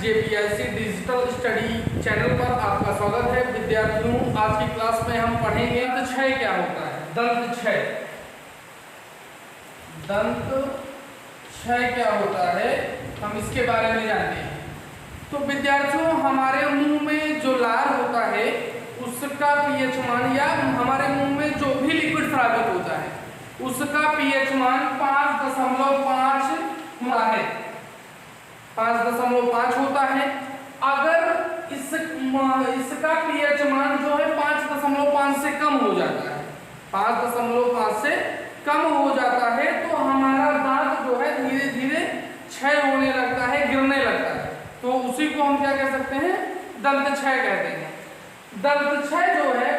JPSC digital study channel पर आपका स्वागत है। विद्यार्थियों, आज की क्लास में हम पढ़ेंगे दंत क्षय क्या होता है। दंत क्षय क्या होता है, हम इसके बारे में जानते हैं। तो विद्यार्थियों, हमारे मुंह में जो लार होता है उसका पीएच मान, या हमारे मुंह में जो भी लिक्विड स्रावित होता है उसका पीएच मान 5.5 है, 5.5 होता है। अगर इसका पीएच मान जो है 5.5 से कम हो जाता है, 5.5 से कम हो जाता है, तो हमारा दांत जो है धीरे धीरे क्षय होने लगता है, गिरने लगता है। तो उसी को हम क्या कह सकते हैं, दंत क्षय कहते हैं। दंत क्षय जो है,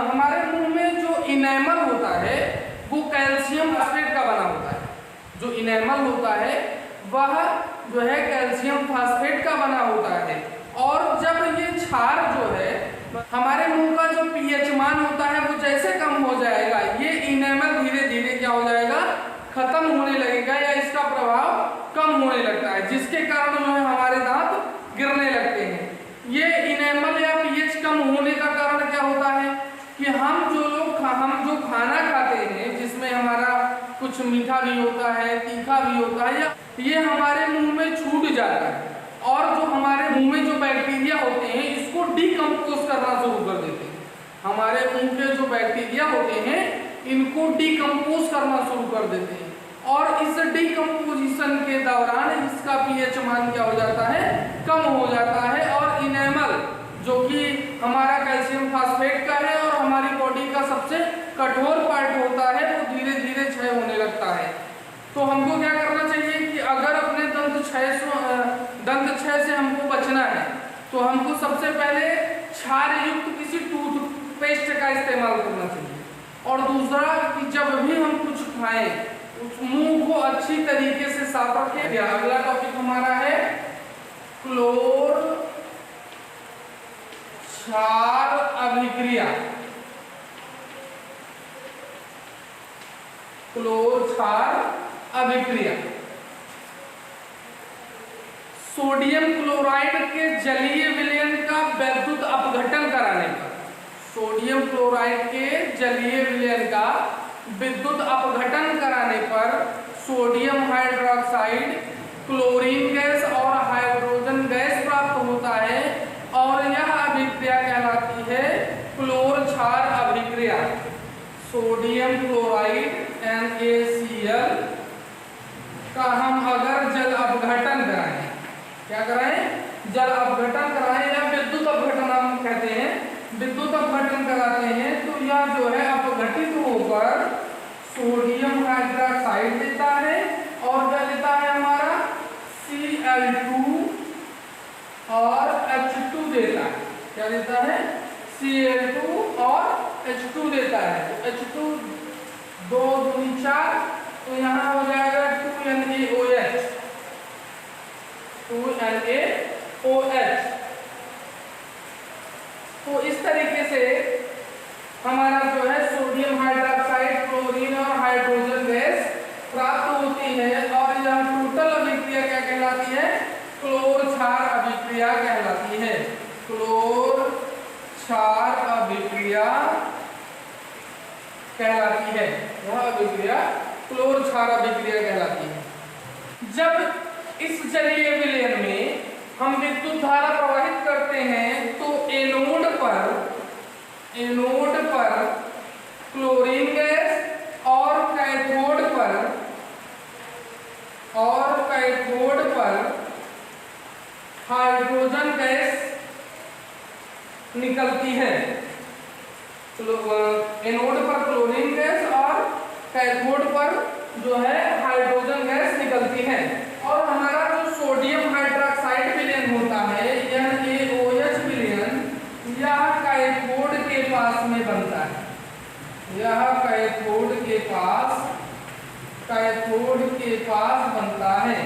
हमारे मुंह में जो इनेमल होता है वो कैल्शियम फास्फेट का बना होता है। जो इनेमल होता है वह जो है कैल्शियम फास्फेट का बना होता है। और जब ये क्षार जो है, हमारे मुंह का जो पीएच मान होता है वो जैसे कम हो जाएगा, ये इनेमल धीरे धीरे क्या हो जाएगा, खत्म होने लगेगा, या इसका प्रभाव कम होने लगता है, जिसके कारण जो है हमारे दांत गिरने लगते हैं। ये इनेमल या पीएच कम होने का कारण क्या होता है कि हम जो खाना खाते हैं, जिसमें हमारा कुछ मीठा भी होता है, तीखा भी होता है, या ये हमारे मुंह में छूट जाता है, और जो हमारे मुंह में जो बैक्टीरिया होते हैं इसको डीकंपोज करना शुरू कर देते हैं। हमारे मुंह के जो बैक्टीरिया होते हैं इनको डीकंपोज करना शुरू कर देते हैं, और इस डीकंपोजिशन के दौरान इसका पीएच मान क्या हो जाता है, कम हो जाता है। और इनेमल जो कि हमारा कैल्शियम फास्फेट का है और हमारी बॉडी का सबसे कठोर पार्ट होता है, वो धीरे धीरे क्षय होने लगता है। तो हमको क्या करना चाहिए कि अगर अपने दंत क्षय से हमको बचना है तो हमको सबसे पहले क्षार युक्त किसी टूथपेस्ट का इस्तेमाल करना चाहिए। और दूसरा कि जब भी हम कुछ खाएं उस मुंह को अच्छी तरीके से साफ रखें। अगला टॉपिक हमारा है क्लोर क्षार अभिक्रिया। क्लोर क्षार अभिक्रिया सोडियम क्लोराइड के जलीय विलयन का वैद्युत अपघटन कराने पर, सोडियम क्लोराइड के जलीय विलयन का विद्युत अपघटन कराने पर सोडियम हाइड्रोक्साइड, क्लोरीन गैस और हाइड्रोजन गैस प्राप्त होता है, और यह अभिक्रिया कहलाती है क्लोर क्षार अभिक्रिया। सोडियम क्लोराइड NaCl का हम अगर जल अपघटन कराएं, क्या कराएं, जल अपघटन कराएं या विद्युत अपघटन हम कहते हैं, विद्युत अपघटन कराते हैं, तो यह जो है अपघटित होकर सोडियम हाइड्रोक्साइड देता है, और क्या देता है हमारा Cl2 और H2 देता है। क्या देता है, Cl2 और H2 देता है। तो H2 2 दूनी 4, तो यहाँ हो जाएगा 2NaOH, 2NaOH। तो इस तरीके से हमारा जो है सोडियम हाइड्रोक्साइड, क्लोरीन और हाइड्रोजन गैस प्राप्त होती है, और यह टोटल अभिक्रिया क्या कहलाती है, क्लोर क्षार अभिक्रिया कहलाती है। क्लोर क्षार अभिक्रिया कहलाती है, यह अभिक्रिया क्लोर क्षार अभिक्रिया कहलाती है। जब इस जलीय विलयन में हम विद्युत धारा प्रवाहित करते हैं तो एनोड पर क्लोरीन गैस और कैथोड पर हाइड्रोजन गैस निकलती है। एनोड पर क्लोरीन गैस और कैथोड पर जो है हाइड्रोजन गैस निकलती है, और हमारा जो सोडियम हाइड्रोक्साइड विलयन होता है NaOH विलयन, यह कैथोड के पास में बनता है, यह कैथोड के पास बनता है,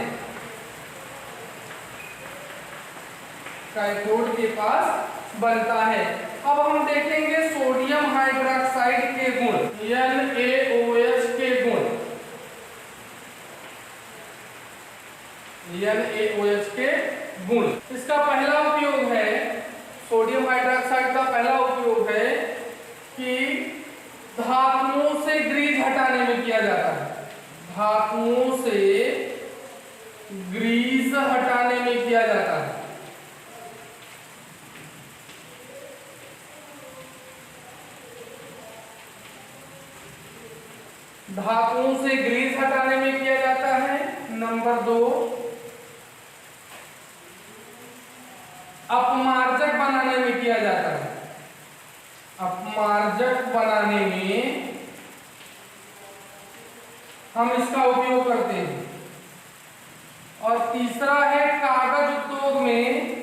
कैथोड के पास बनता है। अब हम देखेंगे सोडियम हाइड्रोक्साइड के गुण, NaOH के गुण। NaOH के गुण। इसका पहला उपयोग है, सोडियम हाइड्रोक्साइड का पहला उपयोग है कि धातुओं से ग्रीस हटाने में किया जाता है। धातुओं से ग्रीस हटाने में किया जाता है। धातुओं से ग्रीस हटाने में किया जाता है। नंबर 2, अपमार्जक बनाने में किया जाता है। अपमार्जक बनाने में हम इसका उपयोग करते हैं। और तीसरा है कागज उद्योग में,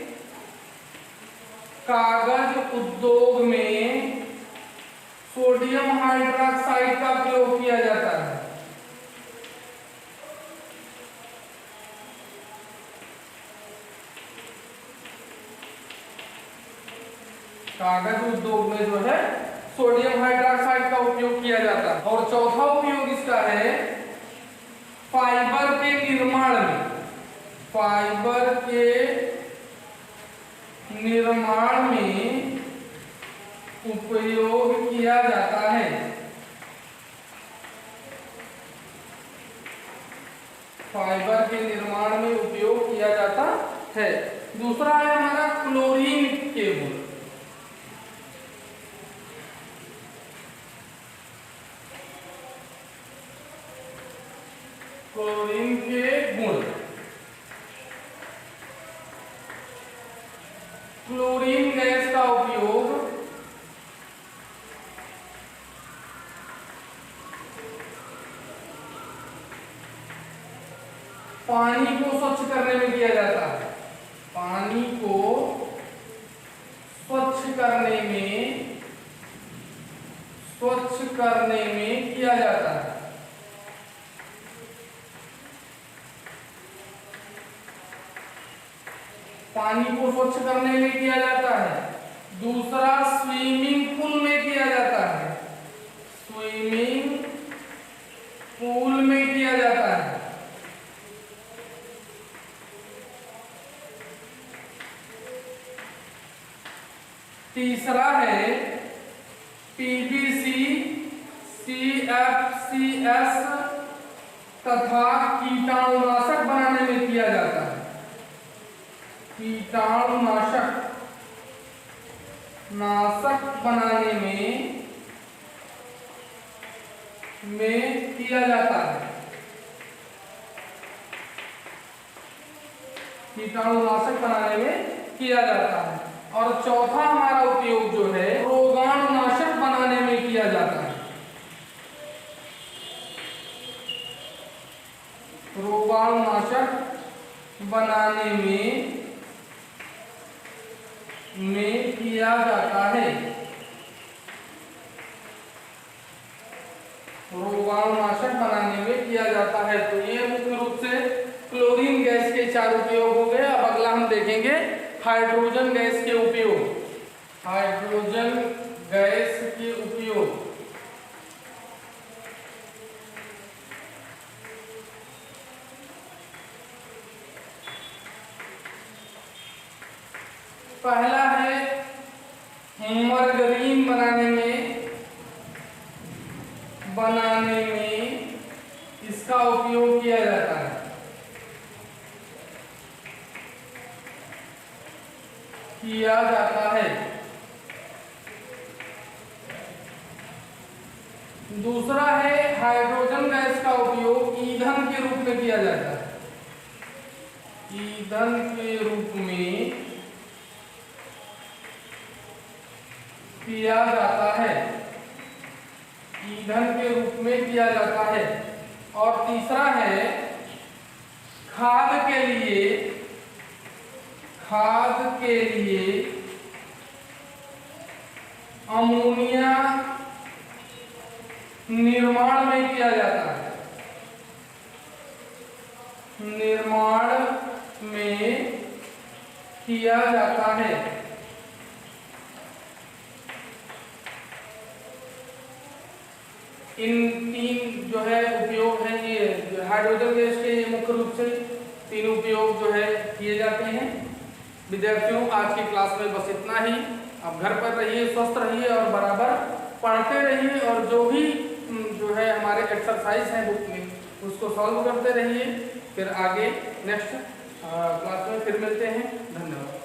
कागज उद्योग में सोडियम हाइड्रोक्साइड का प्रयोग किया जाता है। कागज उद्योग में जो है सोडियम हाइड्रोक्साइड का उपयोग किया जाता है। और चौथा उपयोग इसका है फाइबर के निर्माण में। फाइबर के निर्माण में उपयोग किया जाता है। फाइबर के निर्माण में उपयोग किया जाता है। दूसरा है हमारा क्लोरीन के गुण। क्लोरीन के गुण। क्लोरीन गैस का उपयोग पानी को स्वच्छ करने में किया जाता है। पानी को स्वच्छ करने में किया जाता है। पानी को स्वच्छ करने में किया जाता है। दूसरा स्विमिंग पूल में किया जाता है। स्विमिंग पूल में किया जाता है। तीसरा है पीवीसी, सीएफसीएस तथा कीटाणुनाशक बनाने में किया जाता है। कीटाणुनाशक बनाने में किया जाता है। कीटाणुनाशक बनाने में किया जाता है। और चौथा हमारा उपयोग जो है रोगाणुनाशक बनाने में किया जाता है। रोगाणुनाशक बनाने में किया जाता है। रोगाणुनाशक बनाने में किया जाता है। तो ये मुख्य रूप से क्लोरीन गैस के 4 उपयोग हो गए। अब अगला हम देखेंगे हाइड्रोजन गैस के उपयोग। हाइड्रोजन गैस के उपयोग। पहला है मरगरीन बनाने में इसका उपयोग किया जाता है। दूसरा है हाइड्रोजन गैस का उपयोग ईंधन के रूप में किया जाता है। ईंधन के रूप में किया जाता है। ईंधन के रूप में किया जाता है। और तीसरा है खाद के लिए अमोनिया निर्माण में किया जाता है। निर्माण में किया जाता है। इन 3 जो है उपयोग है, ये हाइड्रोजन गैस के मुख्य रूप से 3 उपयोग जो है किए जाते हैं। विद्यार्थियों, आज की क्लास में बस इतना ही। आप घर पर रहिए, स्वस्थ रहिए और बराबर पढ़ते रहिए, और जो भी जो है हमारे एक्सरसाइज हैं बुक में उसको सॉल्व करते रहिए। फिर आगे नेक्स्ट क्लास में फिर मिलते हैं। धन्यवाद।